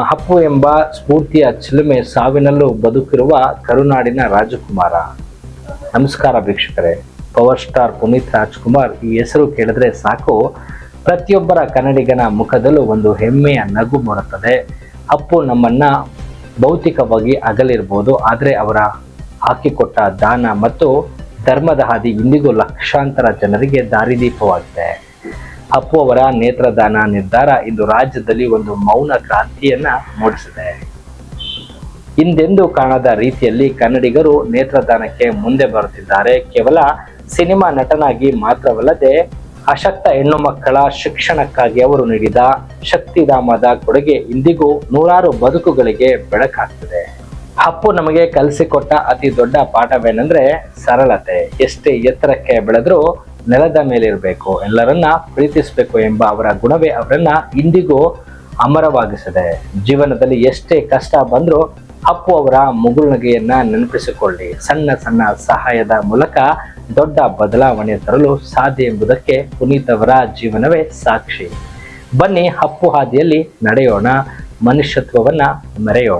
ಅಪ್ಪು ಎಂಬ ಸ್ಫೂರ್ತಿಯ ಚಿಲುಮೆ ಸಾವಿನಲ್ಲೂ ಬದುಕಿರುವ ಕರುನಾಡಿನ ರಾಜಕುಮಾರ. ನಮಸ್ಕಾರ ವೀಕ್ಷಕರೇ. ಪವರ್ ಸ್ಟಾರ್ ಪುನೀತ್ ರಾಜ್ಕುಮಾರ್ ಈ ಹೆಸರು ಕೇಳಿದ್ರೆ ಸಾಕು, ಪ್ರತಿಯೊಬ್ಬರ ಕನ್ನಡಿಗನ ಮುಖದಲ್ಲೂ ಒಂದು ಹೆಮ್ಮೆಯ ನಗು ಮೂಡುತ್ತದೆ. ಅಪ್ಪು ನಮ್ಮನ್ನ ಭೌತಿಕವಾಗಿ ಅಗಲಿರ್ಬೋದು, ಆದರೆ ಅವರ ಹಾಕಿಕೊಟ್ಟ ದಾನ ಮತ್ತು ಧರ್ಮದ ಹಾದಿ ಇಂದಿಗೂ ಲಕ್ಷಾಂತರ ಜನರಿಗೆ ದಾರಿದೀಪವಾಗಿದೆ. ಅಪ್ಪು ಅವರ ನೇತ್ರದಾನ ನಿರ್ಧಾರ ಇಂದು ರಾಜ್ಯದಲ್ಲಿ ಒಂದು ಮೌನ ಕ್ರಾಂತಿಯನ್ನ ಮೂಡಿಸಿದೆ. ಹಿಂದೆಂದೂ ಕಾಣದ ರೀತಿಯಲ್ಲಿ ಕನ್ನಡಿಗರು ನೇತ್ರದಾನಕ್ಕೆ ಮುಂದೆ ಬರುತ್ತಿದ್ದಾರೆ. ಕೇವಲ ಸಿನಿಮಾ ನಟನಾಗಿ ಮಾತ್ರವಲ್ಲದೆ ಅಶಕ್ತ ಹೆಣ್ಣು ಮಕ್ಕಳ ಶಿಕ್ಷಣಕ್ಕಾಗಿ ಅವರು ನೀಡಿದ ಶಕ್ತಿಧಾಮದ ಕೊಡುಗೆ ಇಂದಿಗೂ ನೂರಾರು ಬದುಕುಗಳಿಗೆ ಬೆಳಕಾಗ್ತದೆ. ಅಪ್ಪು ನಮಗೆ ಕಲಿಸಿಕೊಟ್ಟ ಅತಿ ದೊಡ್ಡ ಪಾಠವೇನೆಂದ್ರೆ ಸರಳತೆ. ಎಷ್ಟೇ ಎತ್ತರಕ್ಕೆ ಬೆಳೆದ್ರೂ ನೆಲದ ಮೇಲಿರಬೇಕು, ಎಲ್ಲರನ್ನ ಪ್ರೀತಿಸಬೇಕು ಎಂಬ ಅವರ ಗುಣವೇ ಅವರನ್ನ ಇಂದಿಗೂ ಅಮರವಾಗಿಸಿದೆ. ಜೀವನದಲ್ಲಿ ಎಷ್ಟೇ ಕಷ್ಟ ಬಂದರೂ ಅಪ್ಪು ಅವರ ಮುಗುಳ್ನಗೆಯನ್ನ ನೆನಪಿಸಿಕೊಳ್ಳಿ. ಸಣ್ಣ ಸಣ್ಣ ಸಹಾಯದ ಮೂಲಕ ದೊಡ್ಡ ಬದಲಾವಣೆ ತರಲು ಸಾಧ್ಯ ಎಂಬುದಕ್ಕೆ ಪುನೀತ್ ಅವರ ಜೀವನವೇ ಸಾಕ್ಷಿ. ಬನ್ನಿ ಅಪ್ಪು ಹಾದಿಯಲ್ಲಿ ನಡೆಯೋಣ, ಮನುಷ್ಯತ್ವವನ್ನ ಮೆರೆಯೋಣ.